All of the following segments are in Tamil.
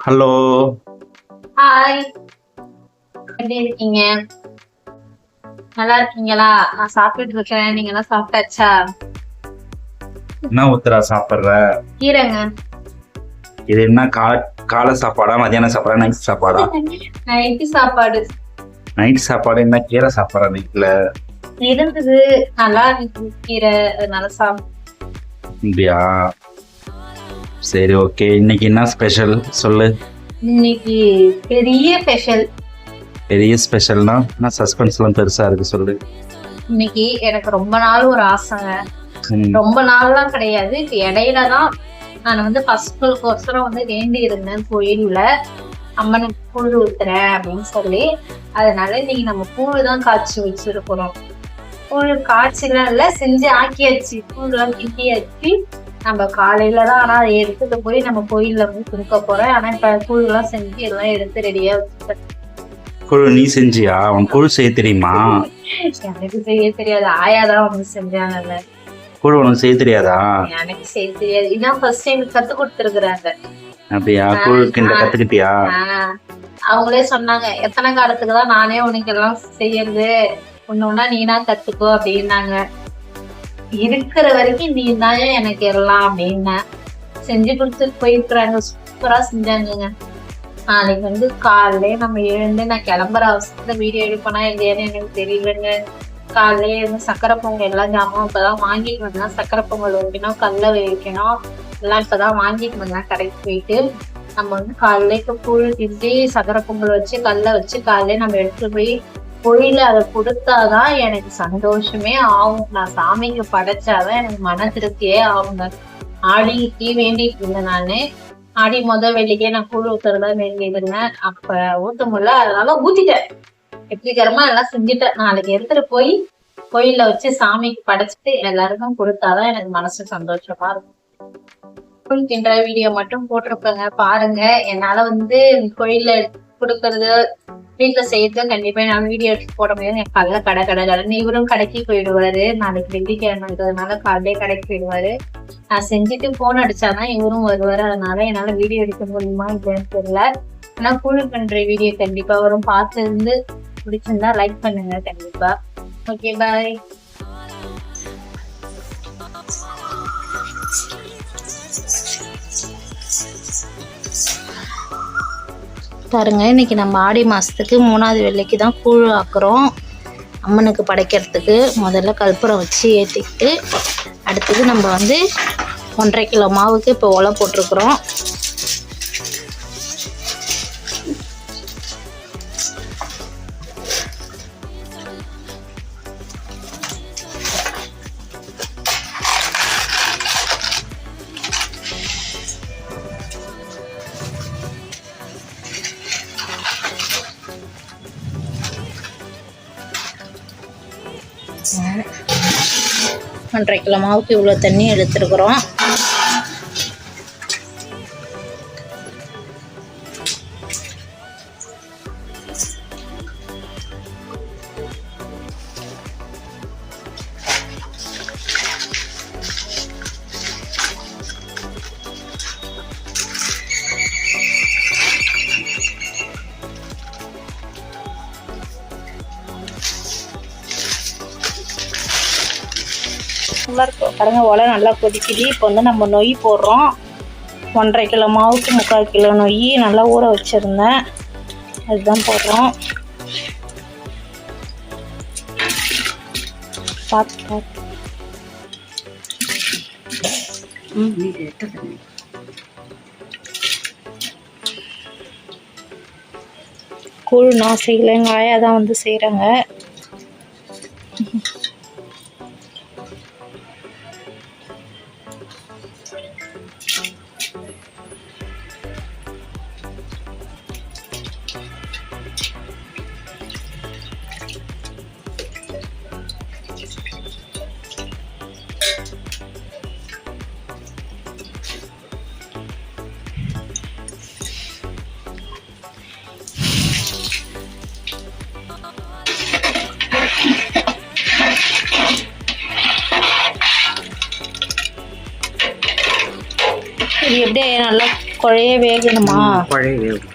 ஹலோ. ஹாய், எப்படி இருக்கீங்க? நல்லா இருக்கீங்களா? நான் சாப்பிட்டுட்டு இருக்கேன். நீங்க எல்லாம் சாப்பிட்டாச்சா? என்ன உத்தரா சாப்பிட்ற? கீரைங்க. இது என்ன காலை சாப்பாடா, மதியான சாப்பாடா, நைட் சாப்பாடா? நைட்டு சாப்பாடு நைட் சாப்பாடு என்ன கீரை சாப்பாடா நைட்ல? இருந்தது, நல்லா இருந்துச்சு கீரை, அதனால சாப்பிட்டேன். அப்படியா? சரி, ஓகே. இன்னைக்கு என்ன ஸ்பெஷல் சொல்லு. இன்னைக்கு பெரிய ஸ்பெஷல். பெரிய ஸ்பெஷல்னா என்ன? சஸ்பென்ஸ்லாம் பெருசா இருக்கு, சொல்லு. இன்னைக்கு எனக்கு ரொம்ப நாள் ஒரு ஆசைங்க. ம். ரொம்ப நாள்லாம் கிடையாது, இப்ப இடையில தான். நான் வந்து ஃபர்ஸ்ட்கோசரம் வந்து வேண்டி இருந்தேன் கோயில்ல, அம்மனுக்கு கூழ் ஊத்துறேன் அப்படின்னு சொல்லி. அதனால இன்னைக்கு நம்ம கூழ் தான் காய்ச்சி வச்சிருக்கிறோம். கூழ் காய்ச்சலாம் இல்ல, செஞ்சு ஆக்கியாச்சு. கூழ்லாம் கிண்டியாச்சு. நம்ம காலையில தான் ஆனா அதை எடுத்துட்டு போய் நம்ம கோயில்ல போய் கொடுக்க போறேன். ஆனா இப்ப கூழ் எல்லாம் செஞ்சு எல்லாம் எடுத்து ரெடியா வச்சுட்டேன். குழு நீ செஞ்சியா? உன் குழு செய்ய தெரியுமா? எனக்கு செய்ய தெரியாது, ஆயாதான் வந்து செஞ்சாங்கல்ல. குழு உனக்கு செய்ய தெரியாதா? எனக்கு செய்ய தெரியாது, இதான் ஃபர்ஸ்ட் டைம் கத்து கொடுத்துருக்குறாங்க. அப்படியா? குழு கிண்ட கத்துக்கிட்டியா? அவங்களே சொன்னாங்க, எத்தனை காலத்துக்குதான் நானே உனக்கு எல்லாம் செய்யறது, ஒண்ணு நீனா கத்துக்கோ அப்படின்னாங்க. இருக்கிற வரைக்கும் நீ தான் எனக்கு எல்லாம் அப்படின்னு செஞ்சு கொடுத்துட்டு போயிருக்கிறாங்க. சூப்பரா செஞ்சாங்க. நாளைக்கு வந்து காலையிலே நம்ம எழுந்து, நான் கிளம்புற அவசரத்துல வீடியோ எடுப்பேனா இல்லையான்னு எனக்கு தெரியலங்க. காலையிலே எழுந்து சக்கரை பொங்கல் எல்லாம் ஜாமான் இப்பதான் வாங்கிட்டு வந்தேன். சக்கரை பொங்கல் வைக்கணும், கடலை வைக்கணும், எல்லாம் இப்பதான் வாங்கிட்டு வந்தேன் கடைக்கு போயிட்டு. நம்ம வந்து காலையில கூழ் கிண்டி சக்கரை பொங்கல் வச்சு கடலை வச்சு காலையிலே நம்ம எடுத்துட்டு போய் கோயில அதை கொடுத்தாதான் எனக்கு சந்தோஷமே ஆகும். நான் சாமிக்கு படைச்சாதான் எனக்கு மன திருப்தியே ஆகுங்க. ஆடிக்கு வேண்டிட்டு இருந்தேன் நானு. ஆடி வெள்ளிக்கே நான் கூழ் ஊத்துறதா வேண்டிட்டு இருந்தேன். அப்ப ஊத்த முடியல, அதனால ஊத்திட்டேன். வெற்றிகரமா எல்லாம் செஞ்சுட்டேன். நாளைக்கு எடுத்துட்டு போய் கோயில்ல வச்சு சாமிக்கு படைச்சிட்டு எல்லாருக்கும் கொடுத்தாதான் எனக்கு மனசு சந்தோஷமா இருக்கும். கூழ் கிண்டுற வீடியோ மட்டும் போட்டிருப்பேங்க, பாருங்க. என்னால வந்து கோயில்ல கொடுக்கறது, வீட்டுல செய்யறது கண்டிப்பா நான் வீடியோ எடுத்து போட முடியாது. என் கல்ல கடை இவரும் கடைக்கு போயிடுவாரு. நாளைக்கு வெள்ளிக்கிழமைன்றதுனால காலையிலே கடைக்கு போயிடுவாரு. நான் செஞ்சுட்டு போன் அடிச்சாதான் இவரும் வருவாரு. அதனால என்னால வீடியோ எடுக்க முடியுமா இல்லைன்னு தெரியல. ஆனா கூழ் பண்ற வீடியோ கண்டிப்பா வரும். பார்த்து இருந்து பிடிச்சிருந்தா லைக் பண்ணுங்க கண்டிப்பா. ஓகே, பாய். பாருங்க, இன்னைக்கு நம்ம ஆடி மாதத்துக்கு 3வது வெள்ளிக்கு தான் கூழ் ஆக்குறோம். அம்மனுக்கு படைக்கிறதுக்கு முதல்ல கற்பூரம் வச்சு ஏற்றிக்கிட்டு, அடுத்தது நம்ம வந்து 1.5 கிலோ மாவுக்கு இப்போ ஒலை போட்டிருக்குறோம். ஒன்றரை கிலோ மாவுக்கு இவ்வளோ தண்ணி எடுத்துருக்குறோம். பாருங்க, ஒலை நல்லா கொதிக்குது. இப்போ வந்து நம்ம நொய் போடுறோம். 1.5 கிலோ மாவுக்கு 3/4 கிலோ நொய் நல்லா ஊற வச்சுருந்தேன், அதுதான் போடுறோம். பார்த்து கூழ் நான் செய்யலை, எங்கள் ஆயா தான் வந்து செய்கிறாங்க. குழைய வேகணுமா? குழைய வேகும்.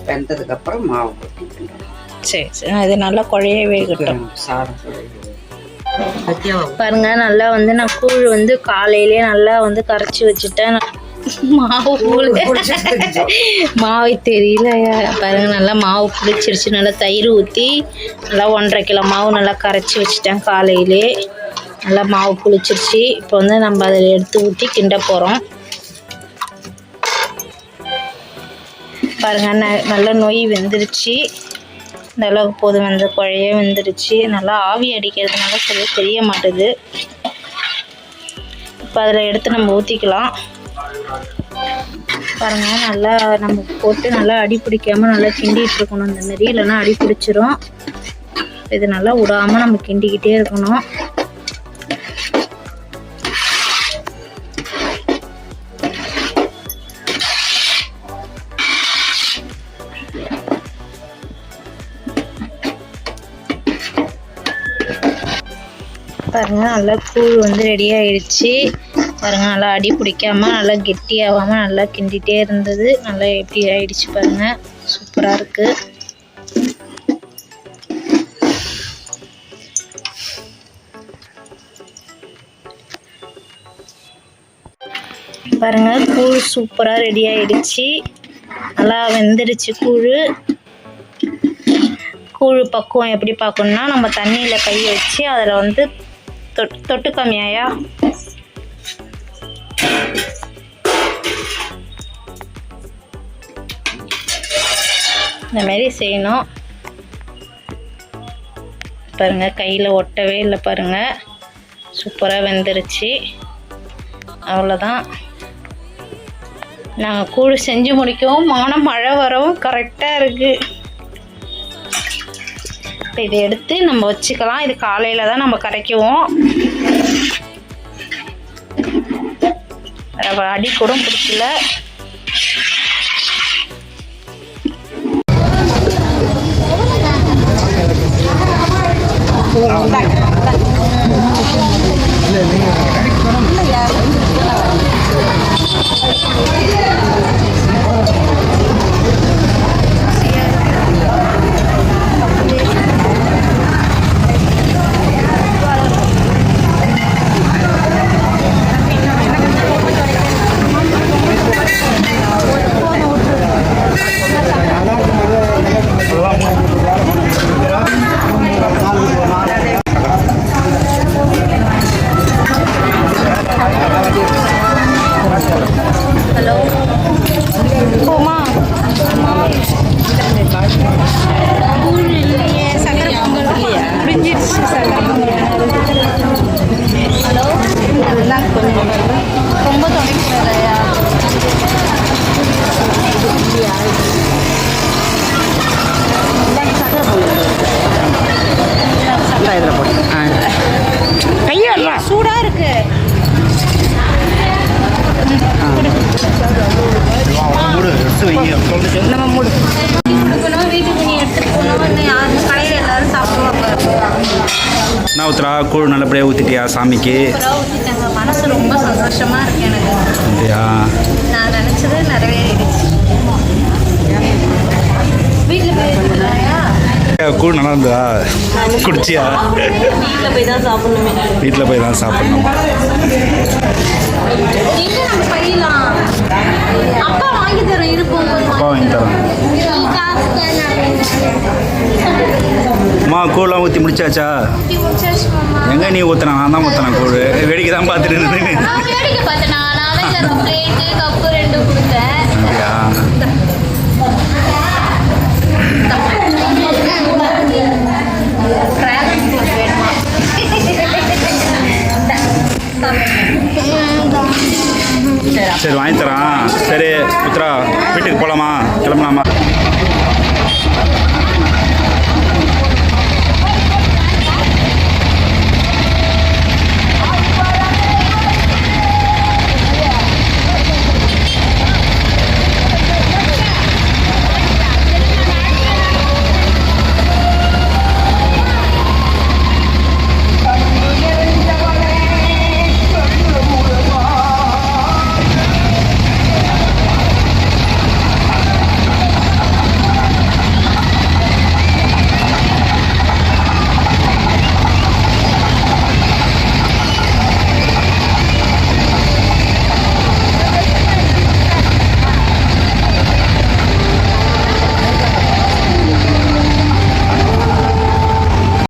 வெந்ததுக்கப்புறம் மாவு போட்டு சரி சரி, இது நல்லா குழைய வேகட்டும். சாதம் பாருங்க, நல்லா வந்து நான் கூழ் வந்து காலையிலே நல்லா வந்து கரைச்சி வச்சுட்டேன். மாவு மாவு தெரியல பாருங்க, நல்லா மாவு புளிச்சிருச்சு. நல்லா தயிர் ஊற்றி நல்லா 1.5 கிலோ மாவு நல்லா கரைச்சி வச்சுட்டேன் காலையிலே. நல்லா மாவு புளிச்சிருச்சு. இப்போ வந்து நம்ம அதில் எடுத்து ஊற்றி கிண்ட போகிறோம். பாருங்க, நல்லா நொய் வெந்துருச்சு. இந்த அளவுக்கு போதும், வந்து குழைய வெந்துருச்சு. நல்லா ஆவி அடிக்கிறதுனால சரியாக தெரிய மாட்டுது. இப்போ அதில் எடுத்து நம்ம ஊற்றிக்கலாம். பாருங்க, நல்லா நம்ம போட்டு நல்லா அடி பிடிக்காமல் நல்லா கிண்டிகிட்டு இருக்கணும் இந்த மாதிரி, இல்லைன்னா அடி பிடிச்சிரும். இது நல்லா விடாமல் நம்ம கிண்டிக்கிட்டே இருக்கணும். பாருங்க, நல்லா கூழ் வந்து ரெடி ஆயிடுச்சு. பாருங்க, நல்லா அடி பிடிக்காம நல்லா கெட்டியாகாமல் நல்லா கிண்டிகிட்டே இருந்தது. நல்லா எப்படி ஆயிடுச்சு பாருங்க, சூப்பராக இருக்கு. பாருங்க, கூழ் சூப்பராக ரெடி ஆயிடுச்சு. நல்லா வெந்துடுச்சு கூழ். கூழ் பக்குவம் எப்படி பார்க்கணுன்னா, நம்ம தண்ணியில் கை வச்சு அதில் வந்து தொட்டு கம்மியாயா இந்த மாதிரி செய்யணும். பாருங்க, கையில் ஒட்டவே இல்லை. பாருங்க, சூப்பராக வெந்துருச்சு. அவ்வளோதான். நாங்கள் கூழ் செஞ்சு முடிக்கவும் மழை வரவும் கரெக்டாக இருக்குது. இப்போ இதை எடுத்து நம்ம வச்சுக்கலாம். இது காலையில் தான் நம்ம கரைக்குவோம். அடி கூட பிடிக்கல. சூடா இருக்கு. நம்ம மூடு கொடுக்கணும், வீட்டுக்கு நீ எடுத்துட்டு போகணும். யாரும் கடையில் எல்லாரும் சாப்பிடுவாங்க. நான் ஊத்துறா கூழ் நல்லபடியாக ஊற்றிட்டியா சாமிக்கு? ஊற்றிட்டாங்க. மனசு ரொம்ப சந்தோஷமா இருக்கு எனக்கு. அப்படியா? நான் நினச்சது நிறைவேறிடுச்சு. வீட்டில் போய் கூழ் நல்லா இருந்ததா? குடிச்சியா? வீட்டில் போய் தான் சாப்பிடணுமே. வீட்டில் போய் தான் சாப்பிடணும். எங்கே நம்ம பையலாம்? அப்பா வாங்கி தரோம். இருக்கும் அப்பா வாங்கி தரோம். அம்மா கூழ்லாம் ஊற்றி முடிச்சாச்சா? எங்கே நீ ஊற்றுனா? நான் தான் ஊற்றினேன் கூழ். வேடிக்கை தான் பார்த்துட்டு இருந்தேன். வேடிக்கை பார்த்தேன். நான் தான் பிளேட்டு கப்பு 2 கொடுத்தேன். அப்படியா? சரி வாங்கி தரான். சரி உத்ரா, வீட்டுக்கு போகலாமா? கிளம்பலாமா?